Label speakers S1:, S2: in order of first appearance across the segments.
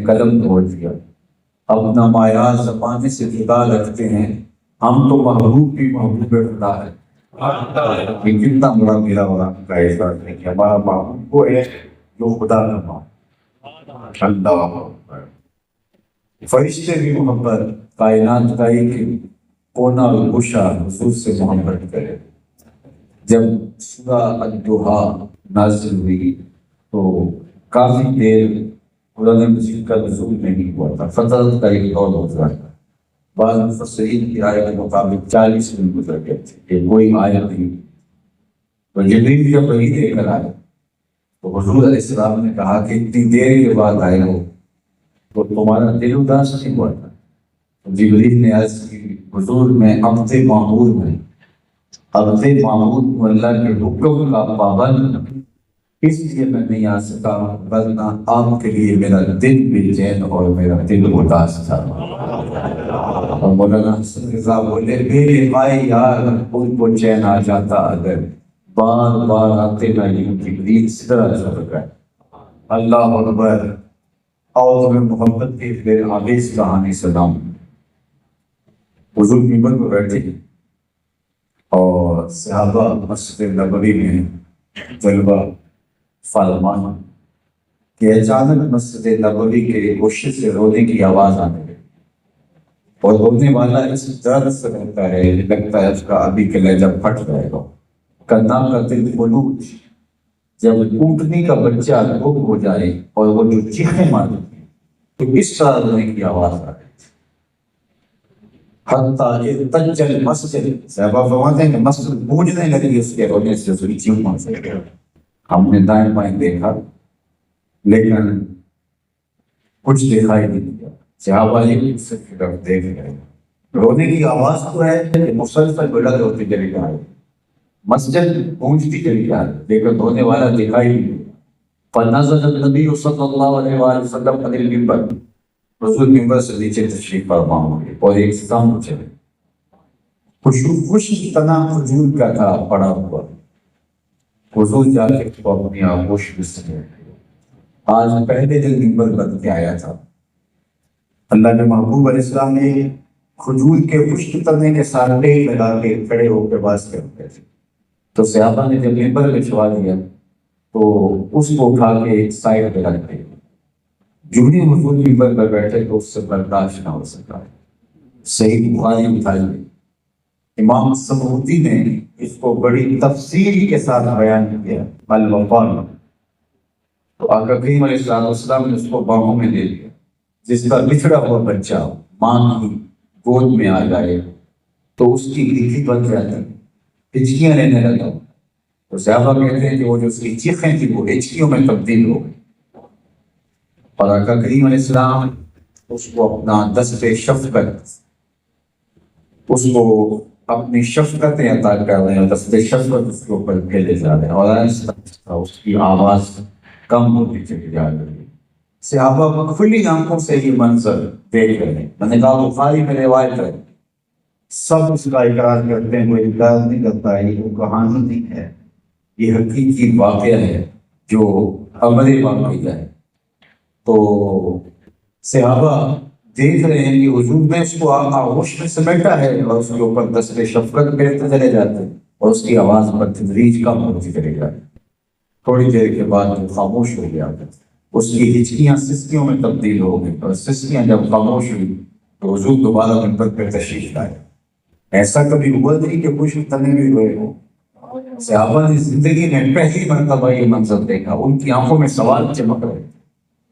S1: قلم توڑ دیا، اپنا مایا زمانے سے جدا رکھتے ہیں، ہم تو محبوب بھی محبوب خدا ہے۔ یہ کتنا بڑا میرا اور آپ کا احساس ہے کہ ہمارا محبوب وہ ہے جو خدا کا محبوب۔ اللہ اکبر۔ فرشتے بھی محبت، کائنات کا ایک کونا اور گوشہ حضور سے محبت کرے۔ جب سورہ الضحیٰ نازل ہوئی تو کافی دیر قرآن مجید کا نزول نہیں ہوا تھا، فترت کا ایک دور گزرا تھا۔ بعض مفسرین کی رائے کے مطابق 40 دن گزر گئے تھے کہ کوئی آیت نہیں۔ تو جبریل جب وحی لے کر آئے تو حضور علیہ السلام نے کہا کہ اتنی دیر کے بعد آئے ہو تو تمہارا دل اداس نہیں ہوا تھا؟ جبریل نے عرض کی حضور میں عبد معمور میں عبد معمور کو اللہ کے حکم کا پابند، اس لیے میں نہیں آ سکا، ورنہ آپ کے لیے میرا دل بے چین اور میرا دل اداس تھا۔ اور مولانا حسن رضا بولے میرے بھائی یار ان کو چین آ جاتا اگر بار بار آتے نہ یوں جبریل سدرا سر گئے۔ اللہ اکبر۔ اور میں محبت کی بے آمیز کہانی سناؤں۔ حضور منبر پر بیٹھے اور صحابہ مسجد نبوی میں جلوہ فرمان کہ اچانک مسجد نبوی کے گوشے سے رونے کی آواز آنے لگی، اور رونے والا اس درد سے رہتا ہے لگتا ہے اس کا ابھی کلیجہ پھٹ جائے گا، کنا کا دل خلوص جب اونٹنی کا بچہ گم ہو جائے اور وہ جو چیخیں مارتی تو اس طرح رونے کی آواز آ رہی تھی۔ حتیٰ تجل مسجد، صحابہ فرماتے ہیں کہ مسجد گونجنے لگی اس کے رونے سے، اس کی چیخوں سے۔ ہم نے دائیں بائیں دیکھا لیکن کچھ دکھائی نہیں دیا۔ صحابہ ایک سے طرف دیکھ رہے، رونے کی آواز تو ہے کہ مسلسل بلند ہوتی چلی جا رہی، مسجد گونجتی چلی جا رہی، لیکن رونے والا دکھائی نہیں دیا۔ فنزل النبی صلی اللہ علیہ وآلہ وسلم علی المنبر، رسول منبر سے نیچے تشریف فرما ہوئے اور ایک سام چلے، خوش تنا خجول کا تھا پڑا ہوا۔ حضور جا کے اپنی آغوش میں سے آج پہلے دن منبر بن کے آیا تھا۔ اللہ کے محبوب علیہ السلام نے کھجور کے خشک تنے کے ساتھ لگا کے کھڑے ہو کے باز کرتے تھے، تو صحابہ نے جب منبر میں چھوا دیا تو اس کو اٹھا کے ایک سائڈ پہ رکھ دیا۔ جو ہی حضور منبر پر بیٹھے تو اس سے برداشت نہ ہو سکا۔ صحیح بخاری اٹھائی، امام سمعودی نے اس کو بڑی تفصیل کے ساتھ بیان کیا، الوفا۔ تو آقا کریم علیہ السلام نے اس کو باہوں میں لے لیا، جس کا بچھڑا ہوا بچہ ماں کی گود میں آ جائے تو اس کی گیٹھی بن جاتی، ہچکیاں لینے لگا۔ تو صحابہ کہتے ہیں کہ وہ جو اس کی چیخیں تھی وہ ہچکیوں میں تبدیل ہو گئی، اور آقا کریم علیہ السلام اس کو اپنا دست شفقت، اس کو اپنی شفقتیں عطا کر رہے ہیں، دست شفقت اس کے اوپر پھیلے جا رہے ہیں، اور آہستہ آہستہ اس کی آواز کم ہوتی چلی جا رہی ہے۔ صحابہ کھلی آنکھوں سے یہ منظر دیکھ رہے ہیں۔ میں نے کہا بخاری میں روایت ہے، سب اس کا اقرار کرتے ہیں، وہ انکار نہیں کرتا ہے، یہ کہانی نہیں ہے، یہ حقیقی واقعہ ہے جو عملی واقعہ ہے۔ تو صحابہ دیکھ رہے ہیں کہ حضور نے اس کو آغوش میں سمیٹا ہے اور اس کے اوپر دست شفقت پھیرتے چلے جاتے ہیں، اور اس کی آواز پر تدریج کم ہوتی چلی جاتی۔ تھوڑی دیر کے بعد وہ خاموش ہو گیا، اس کی ہچکیاں سسکیوں میں تبدیل ہو گئی، اور سسکیاں جب خاموش ہوئی تو حضور دوبارہ منبر پہ تشریف لائے۔ ایسا کبھی ہوا نہیں کہ خشک تنے بھی ہوئے ہو۔ صحابہ نے زندگی میں پہلی مرتبہ یہ منظر دیکھا، ان کی آنکھوں میں سوال چمک رہے،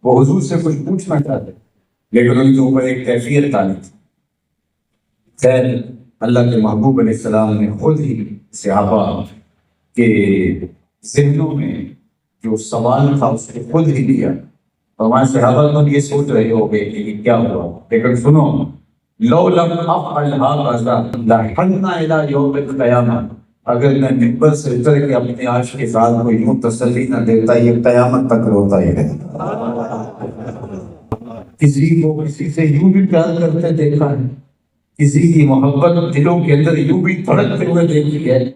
S1: وہ حضور سے کچھ پوچھنا چاہتے لیکن ان کے اوپر ایک کیفیت تاری تھی۔ خیر، اللہ کے محبوب علیہ السلام نے خود ہی صحابہ کے ذہنوں میں جو سوال تھا اس کو خود ہی دیا، اور ہمارے صحابہ تو یہ سوچ رہے ہو گئے کہ یہ کیا ہوا، لیکن سنو، لو لم افعل هذا لحن الى یوم القیامہ، اگر میں منبر سے اتر کے اپنے عاشق کے ساتھ کوئی یوں تسلی نہ دیتا یہ قیامت تک روتا ہی رہتا۔ کسی کو کسی سے یوں بھی پیار کرتے دیکھا ہے، کسی کی محبت دلوں کے اندر یوں بھی دھڑکتے ہوئے دیکھی ہے،